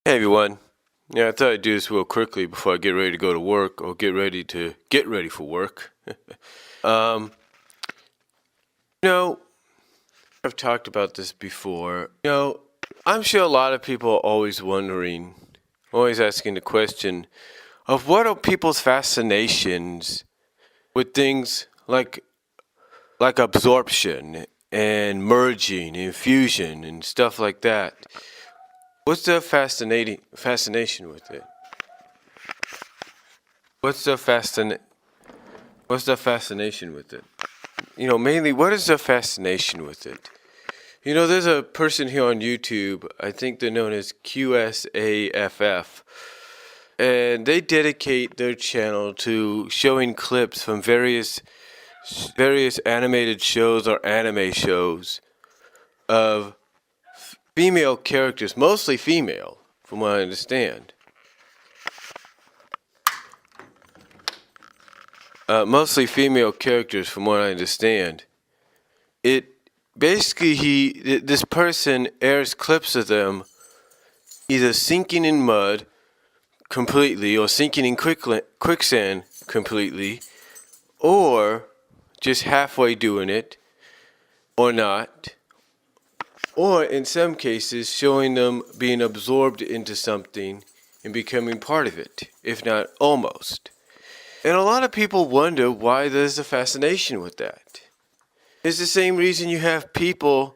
Hey everyone. Yeah, I thought I'd do this real quickly before I get ready to go to work or get ready for work. um, I've talked about this before. I'm sure a lot of people are always wondering, always asking the question of what are people's fascinations with things like absorption and merging and fusion and stuff like that. What's the fascination with it? What's the fascination with it? Mainly, what is the fascination with it? There's a person here on YouTube, I think they're known as QSAFF, and they dedicate their channel to showing clips from various animated shows or anime shows of female characters, mostly female, from what I understand. Mostly female characters, from what I understand. This person airs clips of them either sinking in mud completely or sinking in quicksand completely, or just halfway doing it, or not, or in some cases showing them being absorbed into something and becoming part of it, if not almost. And a lot of people wonder why there's a fascination with that. It's the same reason you have people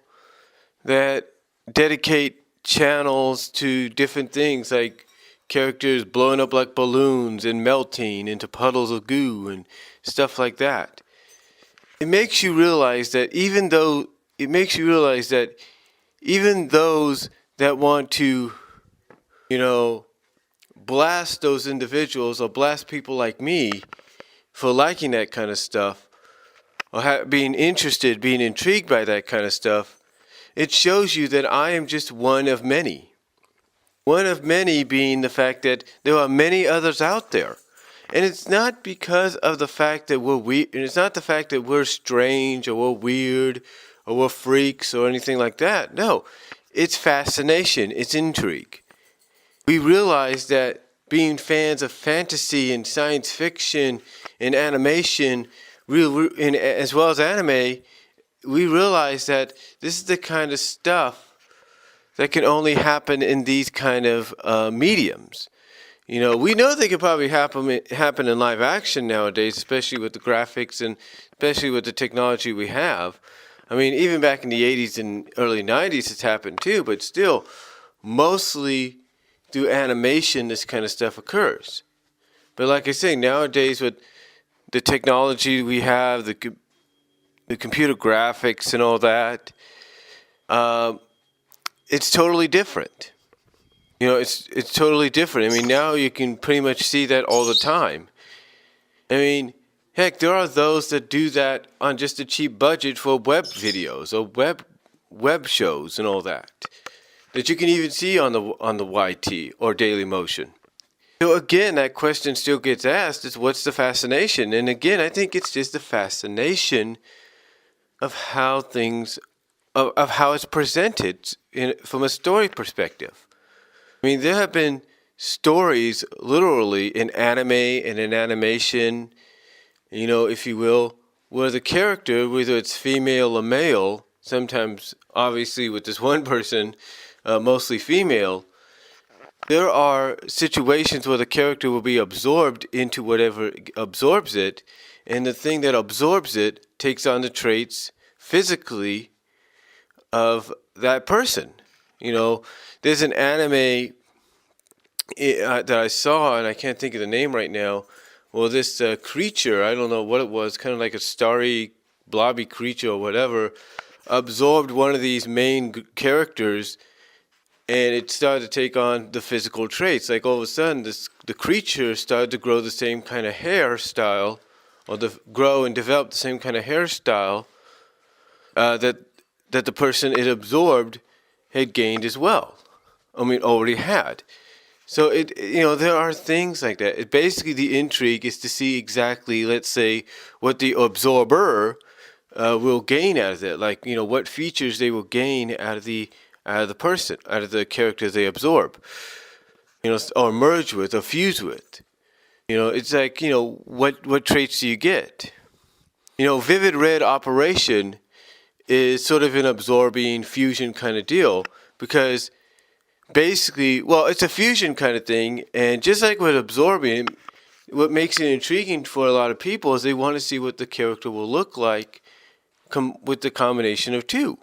that dedicate channels to different things, like characters blowing up like balloons and melting into puddles of goo and stuff like that. It makes you realize that even those that want to, blast those individuals or blast people like me for liking that kind of stuff or being intrigued by that kind of stuff, it shows you that I am just one of many. One of many being the fact that there are many others out there. And it's not because of the fact that we're weird, and it's not the fact that we're strange or we're weird or we're freaks or anything like that. No, it's fascination, it's intrigue. We realize that being fans of fantasy and science fiction and animation, as well as anime, we realize that this is the kind of stuff that can only happen in these kind of mediums. We know they could probably happen in live action nowadays, especially with the graphics and especially with the technology we have. I mean, even back in the 80s and early 90s it's happened too, but still, mostly through animation this kind of stuff occurs. But like I say, nowadays with the technology we have, the computer graphics and all that, it's totally different. It's totally different. I mean, now you can pretty much see that all the time. I mean, heck, there are those that do that on just a cheap budget for web videos or web shows and all that you can even see on the YT or Daily Motion. So again, that question still gets asked: is what's the fascination? And again, I think it's just the fascination of how things, of how it's presented from a story perspective. I mean, there have been stories, literally, in anime and in animation, if you will, where the character, whether it's female or male, sometimes, obviously, with this one person, mostly female, there are situations where the character will be absorbed into whatever absorbs it, and the thing that absorbs it takes on the traits physically of that person. There's an anime that I saw, and I can't think of the name right now. Well, this creature, I don't know what it was, kind of like a starry, blobby creature or whatever, absorbed one of these main characters, and it started to take on the physical traits. Like all of a sudden, the creature started to grow the same kind of hairstyle, or grow and develop the same kind of hairstyle that the person it absorbed had gained as well. I mean, already had. So there are things like that. Basically, the intrigue is to see exactly, let's say, what the absorber will gain out of it. Like, what features they will gain out of the person, out of the character they absorb. or merge with or fuse with. It's like, what traits do you get? Vivid red operation is sort of an absorbing fusion kind of deal, because basically, well, it's a fusion kind of thing, and just like with absorbing, what makes it intriguing for a lot of people is they want to see what the character will look like with the combination of two.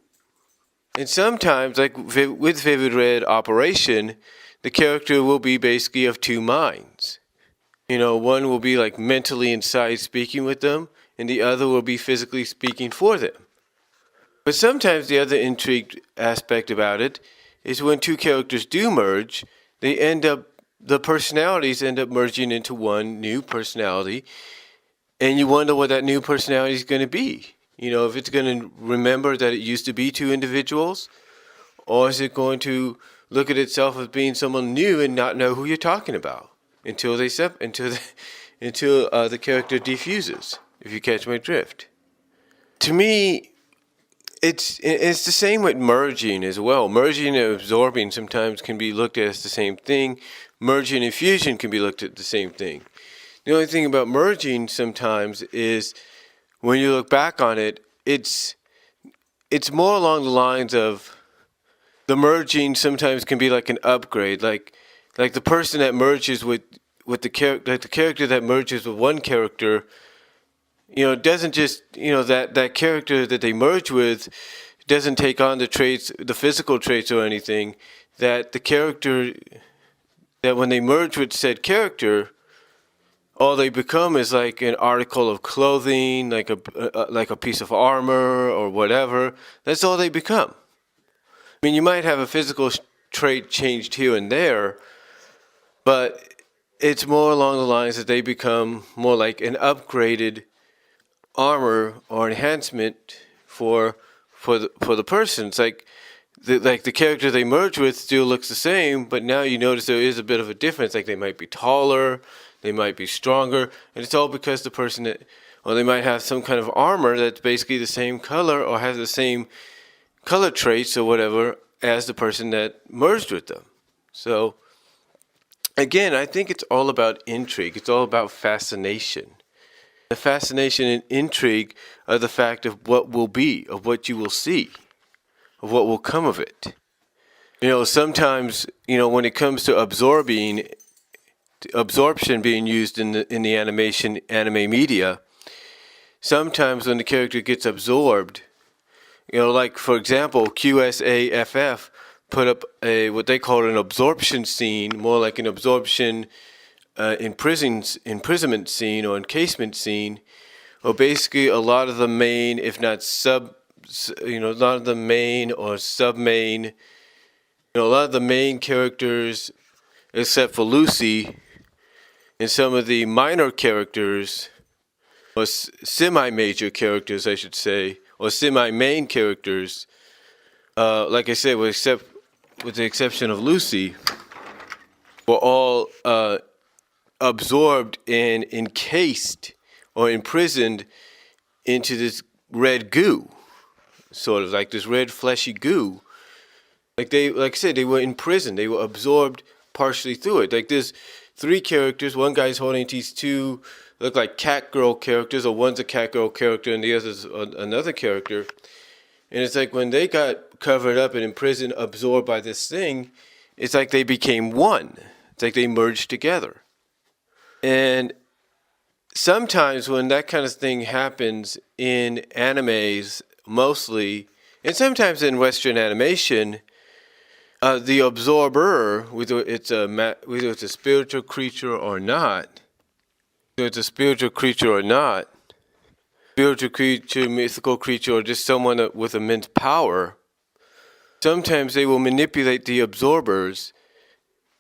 And sometimes, like with vivid red operation, the character will be basically of two minds. One will be like mentally inside speaking with them, and the other will be physically speaking for them. But sometimes the other intrigued aspect about it is when two characters do merge, the personalities end up merging into one new personality, and you wonder what that new personality is going to be. If it's going to remember that it used to be two individuals, or is it going to look at itself as being someone new and not know who you're talking about until the character defuses, if you catch my drift. To me, it's the same with merging as well. Merging and absorbing sometimes can be looked at as the same thing. Merging and fusion can be looked at the same thing. The only thing about merging sometimes is when you look back on it, it's more along the lines of the merging sometimes can be like an upgrade, like the person that merges with the character, like the character that merges with one character, doesn't just, that character that they merge with doesn't take on the traits, the physical traits or anything, that the character, that when they merge with said character, all they become is like an article of clothing, like a piece of armor or whatever. That's all they become. I mean, you might have a physical trait changed here and there, but it's more along the lines that they become more like an upgraded armor or enhancement for the person. It's like the character they merge with still looks the same, but now you notice there is a bit of a difference. Like they might be taller, they might be stronger, and it's all because the person or they might have some kind of armor that's basically the same color or has the same color traits or whatever as the person that merged with them. So again, I think it's all about intrigue. It's all about fascination. The fascination and intrigue are the fact of what will be, of what you will see, of what will come of it. Sometimes, when it comes to absorption being used in the anime media, sometimes when the character gets absorbed, like for example, QSAFF put up what they call an absorption scene, more like an absorption imprisonment scene or encasement scene, or basically a lot of the main, if not a lot of the main or sub-main, a lot of the main characters, except for Lucy, and some of the minor characters, or semi-major characters, I should say, or semi-main characters, like I said, with the exception of Lucy, were all absorbed and encased or imprisoned into this red goo, sort of like this red fleshy goo. Like I said, they were imprisoned. They were absorbed partially through it. Like there's three characters. One guy's holding these two look like cat girl characters, or one's a cat girl character and the other's another character. And it's like when they got covered up and imprisoned, absorbed by this thing, it's like they became one. It's like they merged together. And sometimes when that kind of thing happens in animes, mostly, and sometimes in Western animation, the absorber, whether it's a spiritual creature or not, spiritual creature, mythical creature, or just someone with immense power, sometimes they will manipulate the absorbers,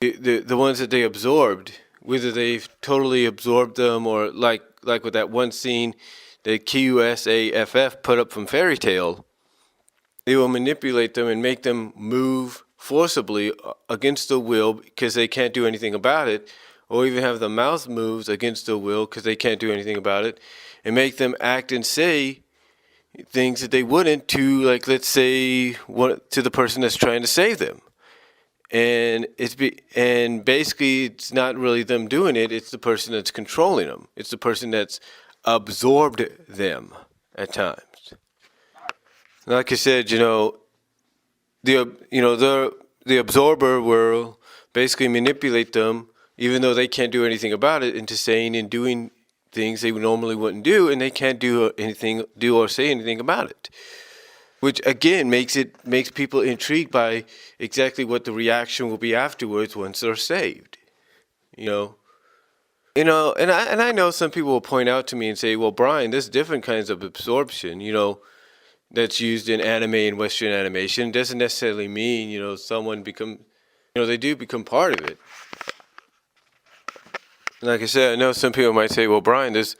the ones that they absorbed, whether they've totally absorbed them or like with that one scene that QSAFF put up from Fairy Tail, they will manipulate them and make them move forcibly against their will because they can't do anything about it, or even have the mouth moves against their will because they can't do anything about it, and make them act and say things that they wouldn't to, like, let's say, to the person that's trying to save them. and basically it's not really them doing it. It's the person that's controlling them. It's the person that's absorbed them at times. Like I said, the absorber will basically manipulate them, even though they can't do anything about it, into saying and doing things they normally wouldn't do, and they can't do or say anything about it. Which again makes people intrigued by exactly what the reaction will be afterwards once they're saved. And I know some people will point out to me and say, well, Brian, there's different kinds of absorption, that's used in anime and Western animation. It doesn't necessarily mean, someone they do become part of it. Like I said, I know some people might say, well, Brian, there's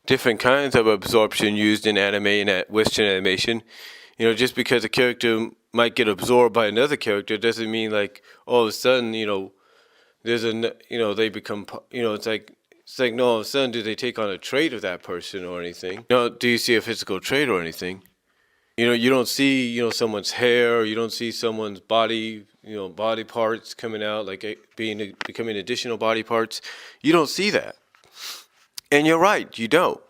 different kinds of absorption used in anime and Western animation. Just because a character might get absorbed by another character doesn't mean like all of a sudden, they become, it's like no, all of a sudden do they take on a trait of that person or anything? Do you see a physical trait or anything? You don't see, someone's hair, or you don't see someone's body, body parts coming out, like becoming additional body parts. You don't see that. And you're right, you don't.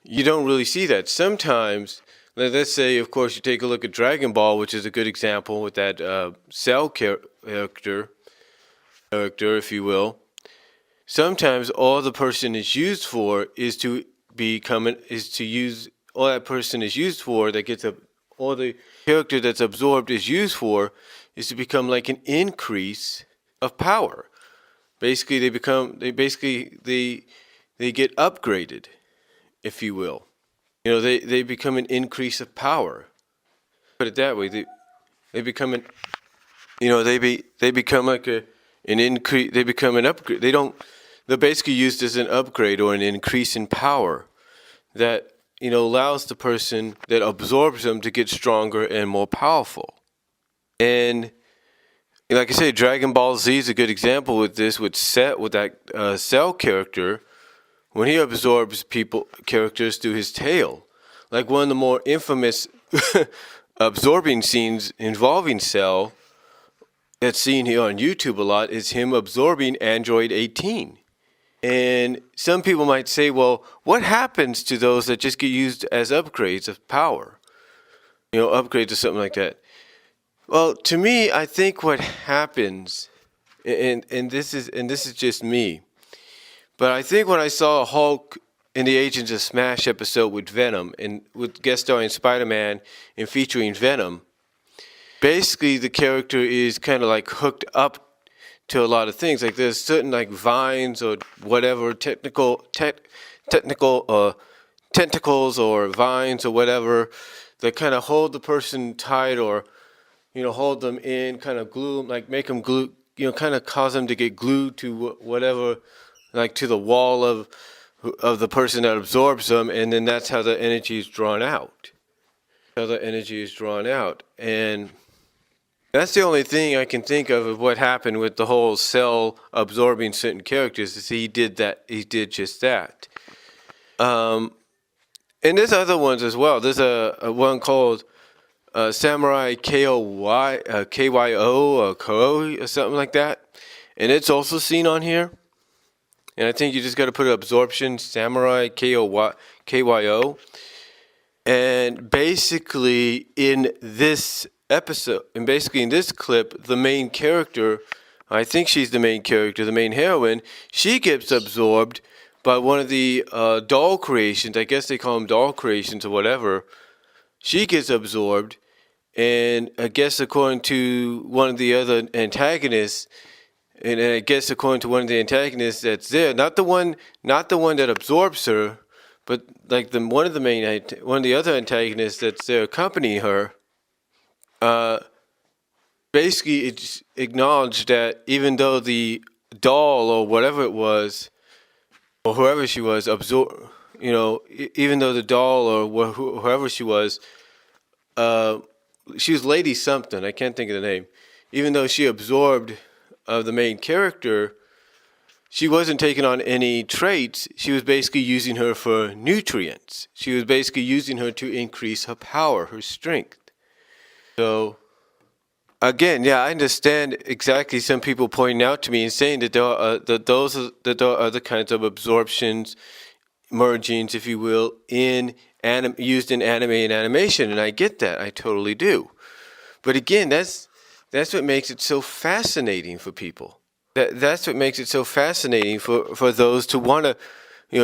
You don't really see that. Sometimes, let's say, of course, you take a look at Dragon Ball, which is a good example with that Cell character, if you will. Sometimes all the person is used for is to use all that person is used for, all the character that's absorbed is used for, is to become like an increase of power. Basically, they get upgraded, if you will. They become an increase of power. Put it that way. They become they become like an increase. They become an upgrade. They're basically used as an upgrade or an increase in power that allows the person that absorbs them to get stronger and more powerful. And like I say, Dragon Ball Z is a good example with this. With that Cell character, when he absorbs characters through his tail, like one of the more infamous absorbing scenes involving Cell that's seen here on YouTube a lot is him absorbing Android 18. And some people might say, well, what happens to those that just get used as upgrades of power? Upgrades or something like that. Well, to me, I think what happens, and this is just me, but I think when I saw Hulk in the Agents of Smash episode with Venom, and with guest starring Spider-Man and featuring Venom, basically the character is kind of like hooked up to a lot of things. Like there's certain like vines or whatever, technical tentacles or vines or whatever that kind of hold the person tight, or hold them in, kind of glue them, like make them glue, kind of cause them to get glued to whatever, like to the wall of the person that absorbs them, and then that's how the energy is drawn out. And that's the only thing I can think of what happened with the whole Cell absorbing certain characters, is he did just that. And there's other ones as well. There's a one called Samurai KYO or Koi or something like that. And it's also seen on here. And I think you just got to put Absorption Samurai KYO. And basically in this episode, and basically in this clip, the main character, I think she's the main character, the main heroine, she gets absorbed by one of the doll creations. I guess they call them doll creations or whatever. She gets absorbed, and I guess according to one of the other antagonists, and I guess according to one of the antagonists that's there, not the one that absorbs her, but like one of the other antagonists that's there accompanying her, basically it's acknowledged that even though the doll or whatever it was, or whoever she was, even though the doll or whoever she was Lady something, I can't think of the name. Even though she absorbed the main character, she wasn't taking on any traits. She was basically using her for nutrients. She was basically using her to increase her power, her strength. So again, yeah, I understand exactly some people pointing out to me and saying that there are other kinds of absorptions, mergings, if you will, used in anime and animation, and I get that. I totally do. But again, that's what makes it so fascinating for people. That's what makes it so fascinating for those to want to,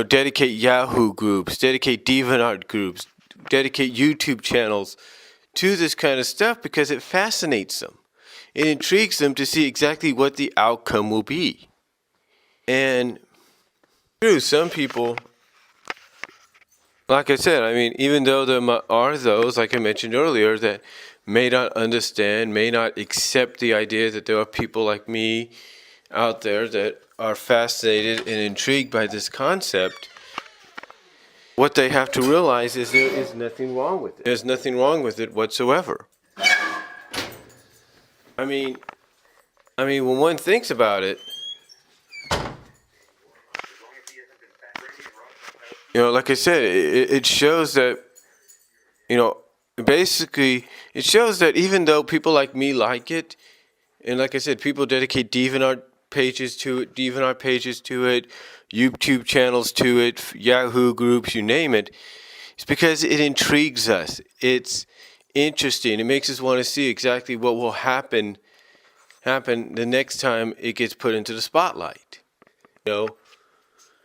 dedicate Yahoo groups, dedicate DeviantArt groups, dedicate YouTube channels to this kind of stuff, because it fascinates them. It intrigues them to see exactly what the outcome will be. And true, some people, like I said, I mean, even though there are those, like I mentioned earlier, that may not understand, may not accept the idea that there are people like me out there that are fascinated and intrigued by this concept, what they have to realize is there is nothing wrong with it. There's nothing wrong with it whatsoever. I mean, when one thinks about it, like I said, it shows that, basically, it shows that even though people like me like it, and like I said, people dedicate DeviantArt pages to it, YouTube channels to it, Yahoo groups, you name it, it's because it intrigues us. It's interesting. It makes us want to see exactly what will happen the next time it gets put into the spotlight.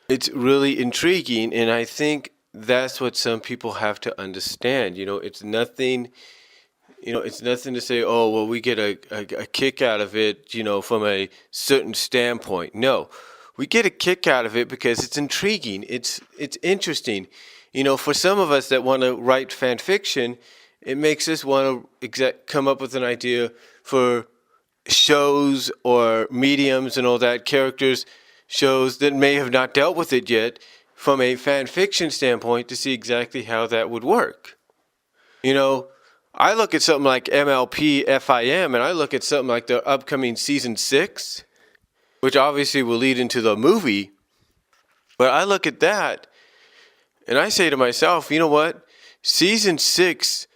It's really intriguing, and I think that's what some people have to understand. It's nothing. It's nothing to say, oh, well, we get a kick out of it, from a certain standpoint. No, we get a kick out of it because it's intriguing. It's interesting. For some of us that want to write fan fiction, it makes us want to come up with an idea for shows or mediums and all that, characters, shows that may have not dealt with it yet from a fan fiction standpoint, to see exactly how that would work. I look at something like MLP FIM, and I look at something like the upcoming season 6, which obviously will lead into the movie. But I look at that, and I say to myself, you know what? Season 6,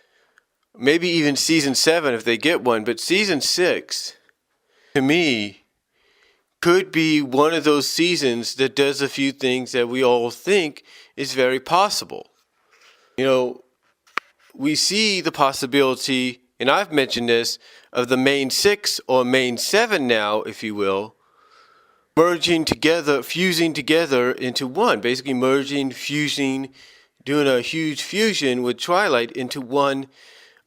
maybe even season 7 if they get one, but season 6, to me, could be one of those seasons that does a few things that we all think is very possible. We see the possibility, and I've mentioned this, of the main 6 or main 7 now, if you will, merging together, fusing together into one. Basically merging, fusing, doing a huge fusion with Twilight into one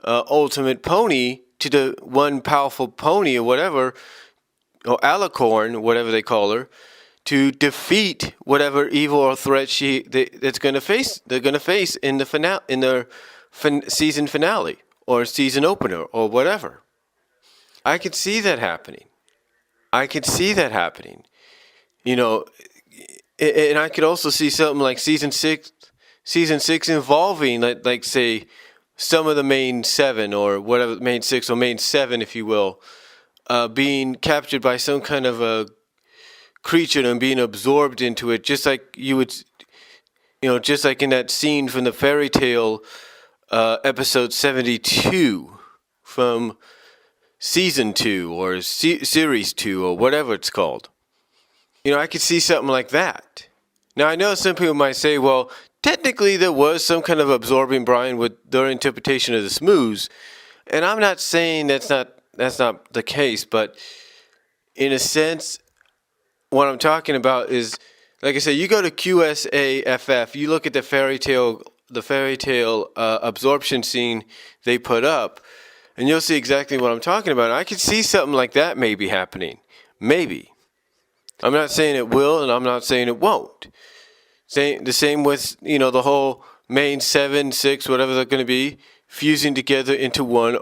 ultimate pony, to the one powerful pony or whatever, or alicorn, whatever they call her, to defeat whatever evil or threat they're going to face in the finale, in their season finale or season opener or whatever. I could see that happening. And I could also see something like season six involving like say some of the main 7 or whatever, main 6 or main 7, if you will, being captured by some kind of a creature and being absorbed into it, just like you would, just like in that scene from the fairy tale episode 72 from season 2 or series 2 or whatever it's called. I could see something like that. Now, I know some people might say, well, technically there was some kind of absorbing Brian with their interpretation of the smooths, and I'm not saying that's not the case, but in a sense, what I'm talking about is, like I said, you go to QSAFF, you look at the fairy tale absorption scene they put up, and you'll see exactly what I'm talking about. I could see something like that maybe happening. Maybe. I'm not saying it will, and I'm not saying it won't. The same with, the whole main 7, 6, whatever they're going to be, fusing together into one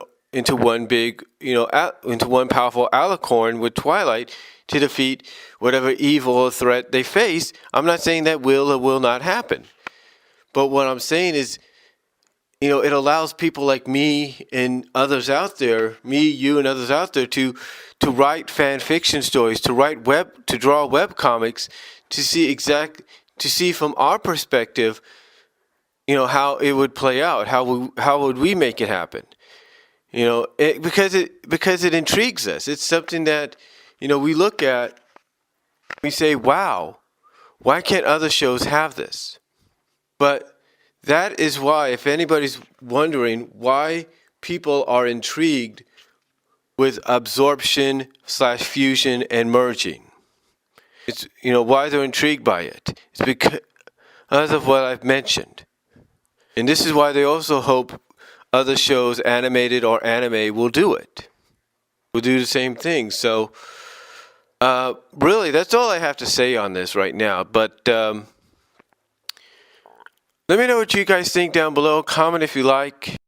big, into one powerful alicorn with Twilight to defeat whatever evil or threat they face. I'm not saying that will or will not happen. But what I'm saying is, it allows people like me and others out there, you and others out there, to write fan fiction stories, to draw web comics, to see from our perspective, how it would play out, how would we make it happen? You know, because it intrigues us. It's something that, you know, we look at, we say, wow, why can't other shows have this? But that is why, if anybody's wondering why people are intrigued with absorption / fusion and merging, it's, you know, why they're intrigued by it. It's because of what I've mentioned. And this is why they also hope other shows, animated or anime, will do it. Will do the same thing. So, really, that's all I have to say on this right now. But let me know what you guys think down below. Comment if you like.